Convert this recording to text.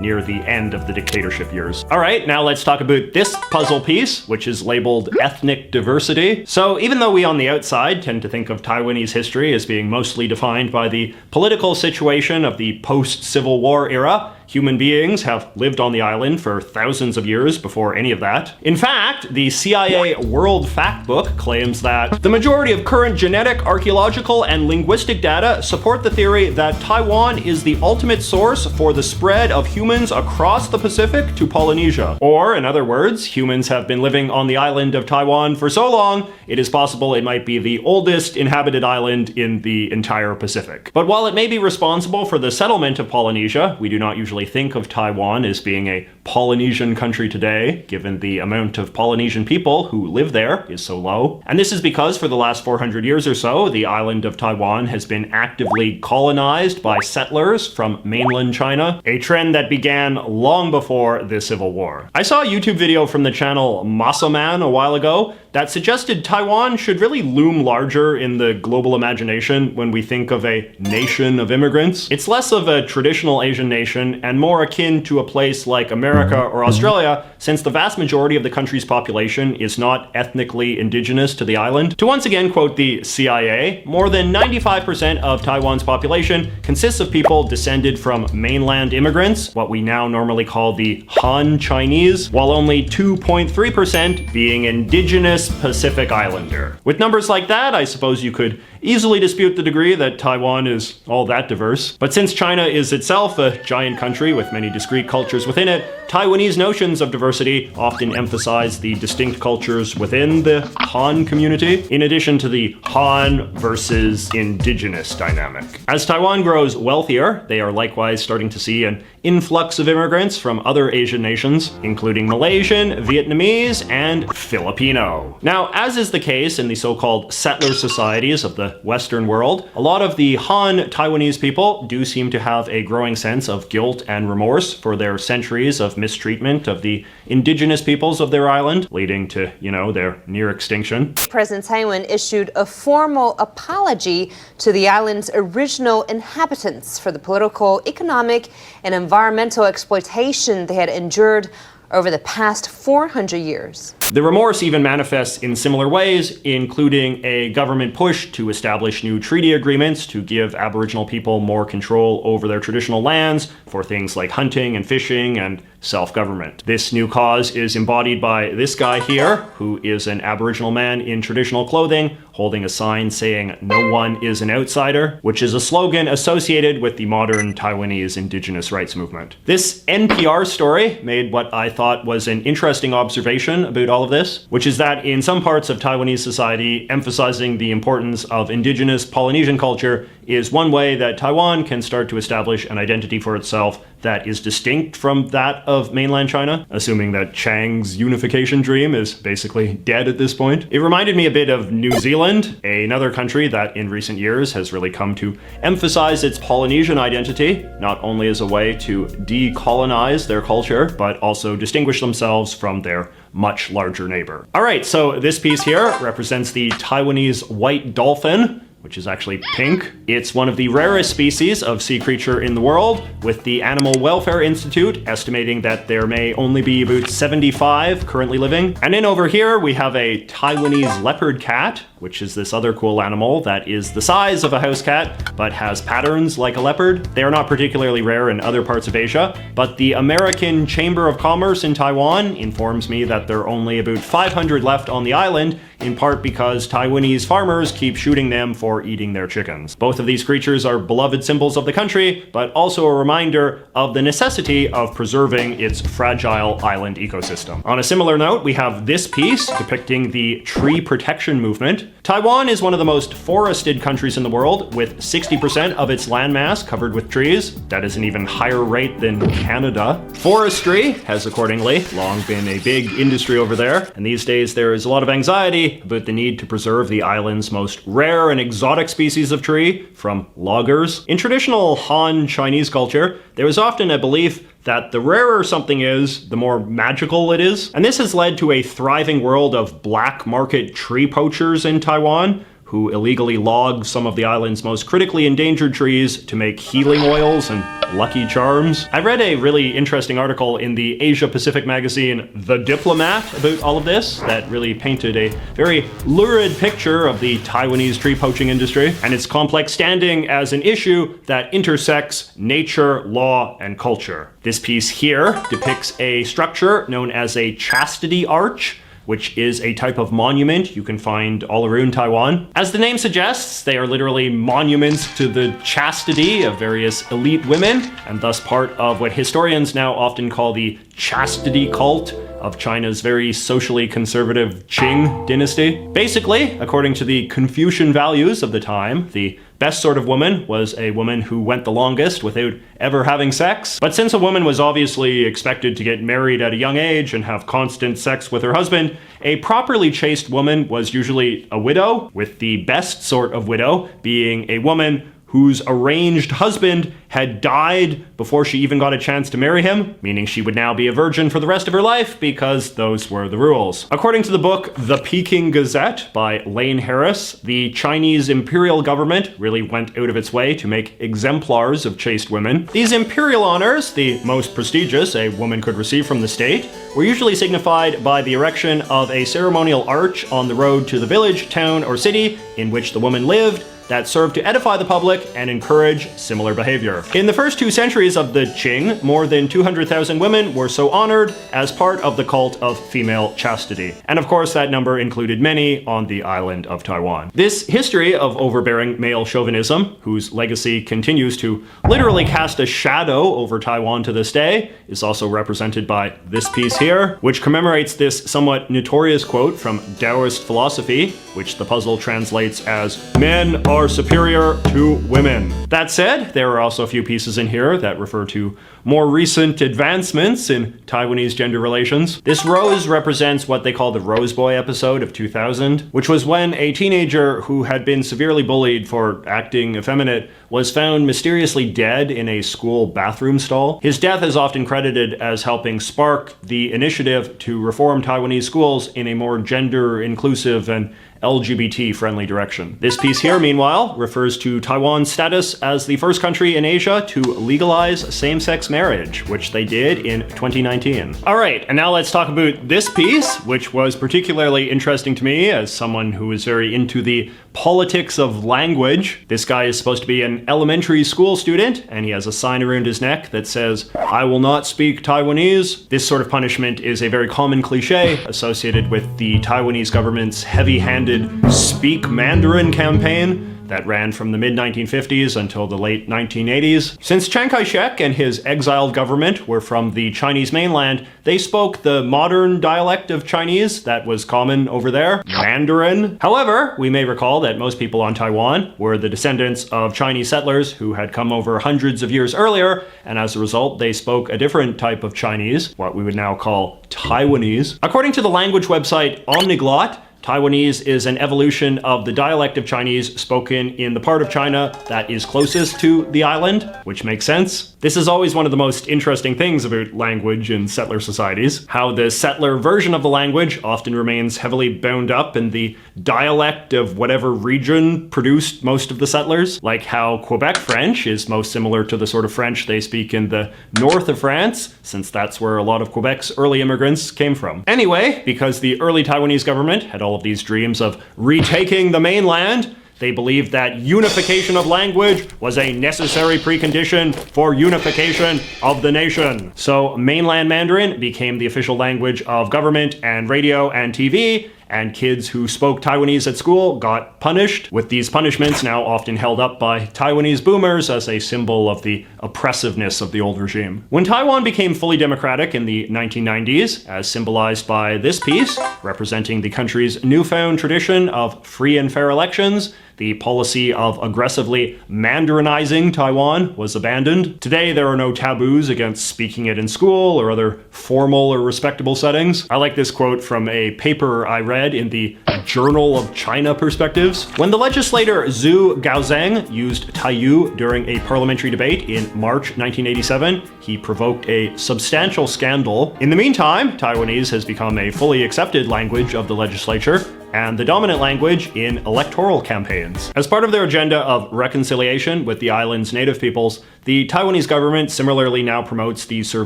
near the end of the dictatorship years. All right, now let's talk about this puzzle piece, which is labeled ethnic diversity. So even though we on the outside tend to think of Taiwanese history as being mostly defined by the political situation of the post-Civil War era, human beings have lived on the island for thousands of years before any of that. In fact, the CIA World Factbook claims that the majority of current genetic, archaeological, and linguistic data support the theory that Taiwan is the ultimate source for the spread of humans across the Pacific to Polynesia. Or, in other words, humans have been living on the island of Taiwan for so long, it is possible it might be the oldest inhabited island in the entire Pacific. But while it may be responsible for the settlement of Polynesia, we do not usually think of Taiwan as being a Polynesian country today, given the amount of Polynesian people who live there is so low. And this is because for the last 400 years or so, the island of Taiwan has been actively colonized by settlers from mainland China, a trend that began long before the Civil War. I saw a YouTube video from the channel Masaman a while ago that suggested Taiwan should really loom larger in the global imagination when we think of a nation of immigrants. It's less of a traditional Asian nation and more akin to a place like America or Australia, since the vast majority of the country's population is not ethnically indigenous to the island. To once again quote the CIA, more than 95% of Taiwan's population consists of people descended from mainland immigrants, what we now normally call the Han Chinese, while only 2.3% being indigenous Pacific Islander. With numbers like that, I suppose you could easily dispute the degree that Taiwan is all that diverse. But since China is itself a giant country with many discrete cultures within it, Taiwanese notions of diversity often emphasize the distinct cultures within the Han community, in addition to the Han versus indigenous dynamic. As Taiwan grows wealthier, they are likewise starting to see an influx of immigrants from other Asian nations, including Malaysian, Vietnamese, and Filipino. Now, as is the case in the so-called settler societies of the Western world, a lot of the Han Taiwanese people do seem to have a growing sense of guilt and remorse for their centuries of mistreatment of the indigenous peoples of their island, leading to, their near extinction. President Taiwan issued a formal apology to the island's original inhabitants for the political, economic, and environmental exploitation they had endured over the past 400 years. The remorse even manifests in similar ways, including a government push to establish new treaty agreements to give Aboriginal people more control over their traditional lands for things like hunting and fishing and self-government. This new cause is embodied by this guy here, who is an Aboriginal man in traditional clothing, holding a sign saying, "No one is an outsider," which is a slogan associated with the modern Taiwanese indigenous rights movement. This NPR story made what I thought was an interesting observation about all of this, which is that in some parts of Taiwanese society, emphasizing the importance of indigenous Polynesian culture is one way that Taiwan can start to establish an identity for itself that is distinct from that of mainland China, assuming that Chiang's unification dream is basically dead at this point. It reminded me a bit of New Zealand, another country that in recent years has really come to emphasize its Polynesian identity, not only as a way to decolonize their culture, but also distinguish themselves from their much larger neighbor. All right, so this piece here represents the Taiwanese white dolphin, which is actually pink. It's one of the rarest species of sea creature in the world, with the Animal Welfare Institute estimating that there may only be about 75 currently living. And then over here, we have a Taiwanese leopard cat, which is this other cool animal that is the size of a house cat, but has patterns like a leopard. They are not particularly rare in other parts of Asia, but the American Chamber of Commerce in Taiwan informs me that there are only about 500 left on the island, in part because Taiwanese farmers keep shooting them for eating their chickens. Both of these creatures are beloved symbols of the country, but also a reminder of the necessity of preserving its fragile island ecosystem. On a similar note, we have this piece depicting the tree protection movement. Taiwan is one of the most forested countries in the world, with 60% of its landmass covered with trees. That is an even higher rate than Canada. Forestry has accordingly long been a big industry over there, and these days there is a lot of anxiety about the need to preserve the island's most rare and exotic species of tree from loggers. In traditional Han Chinese culture, there is often a belief that the rarer something is, the more magical it is. And this has led to a thriving world of black market tree poachers in Taiwan, who illegally logged some of the island's most critically endangered trees to make healing oils and Lucky Charms. I read a really interesting article in the Asia-Pacific magazine The Diplomat about all of this that really painted a very lurid picture of the Taiwanese tree poaching industry and its complex standing as an issue that intersects nature, law, and culture. This piece here depicts a structure known as a chastity arch, which is a type of monument you can find all around Taiwan. As the name suggests, they are literally monuments to the chastity of various elite women, and thus part of what historians now often call the chastity cult of China's very socially conservative Qing dynasty. Basically, according to the Confucian values of the time, the best sort of woman was a woman who went the longest without ever having sex. But since a woman was obviously expected to get married at a young age and have constant sex with her husband, a properly chaste woman was usually a widow, with the best sort of widow being a woman whose arranged husband had died before she even got a chance to marry him, meaning she would now be a virgin for the rest of her life because those were the rules. According to the book The Peking Gazette by Lane Harris, the Chinese imperial government really went out of its way to make exemplars of chaste women. These imperial honors, the most prestigious a woman could receive from the state, were usually signified by the erection of a ceremonial arch on the road to the village, town, or city in which the woman lived, that served to edify the public and encourage similar behavior. In the first 2 centuries of the Qing, more than 200,000 women were so honored as part of the cult of female chastity. And of course, that number included many on the island of Taiwan. This history of overbearing male chauvinism, whose legacy continues to literally cast a shadow over Taiwan to this day, is also represented by this piece here, which commemorates this somewhat notorious quote from Taoist philosophy, which the puzzle translates as, "Men are superior to women." That said, there are also a few pieces in here that refer to more recent advancements in Taiwanese gender relations. This rose represents what they call the Rose Boy episode of 2000, which was when a teenager who had been severely bullied for acting effeminate was found mysteriously dead in a school bathroom stall. His death is often credited as helping spark the initiative to reform Taiwanese schools in a more gender-inclusive and LGBT-friendly direction. This piece here, meanwhile, refers to Taiwan's status as the first country in Asia to legalize same-sex marriage, which they did in 2019. All right, and now let's talk about this piece, which was particularly interesting to me as someone who is very into the politics of language. This guy is supposed to be an elementary school student, and he has a sign around his neck that says, "I will not speak Taiwanese." This sort of punishment is a very common cliche associated with the Taiwanese government's heavy-handed Speak Mandarin campaign that ran from the mid-1950s until the late 1980s. Since Chiang Kai-shek and his exiled government were from the Chinese mainland, they spoke the modern dialect of Chinese that was common over there, Mandarin. However, we may recall that most people on Taiwan were the descendants of Chinese settlers who had come over hundreds of years earlier, and as a result, they spoke a different type of Chinese, what we would now call Taiwanese. According to the language website Omniglot, Taiwanese is an evolution of the dialect of Chinese spoken in the part of China that is closest to the island, which makes sense. This is always one of the most interesting things about language in settler societies, how the settler version of the language often remains heavily bound up in the dialect of whatever region produced most of the settlers, like how Quebec French is most similar to the sort of French they speak in the north of France, since that's where a lot of Quebec's early immigrants came from. Anyway, because the early Taiwanese government had all of these dreams of retaking the mainland, they believed that unification of language was a necessary precondition for unification of the nation. So mainland Mandarin became the official language of government and radio and TV, and kids who spoke Taiwanese at school got punished, with these punishments now often held up by Taiwanese boomers as a symbol of the oppressiveness of the old regime. When Taiwan became fully democratic in the 1990s, as symbolized by this piece, representing the country's newfound tradition of free and fair elections, the policy of aggressively Mandarinizing Taiwan was abandoned. Today, there are no taboos against speaking it in school or other formal or respectable settings. I like this quote from a paper I read in the Journal of China Perspectives. When the legislator Zhu Gaozeng used Taiyu during a parliamentary debate in March 1987, he provoked a substantial scandal. In the meantime, Taiwanese has become a fully accepted language of the legislature, and the dominant language in electoral campaigns. As part of their agenda of reconciliation with the island's native peoples, the Taiwanese government similarly now promotes the survival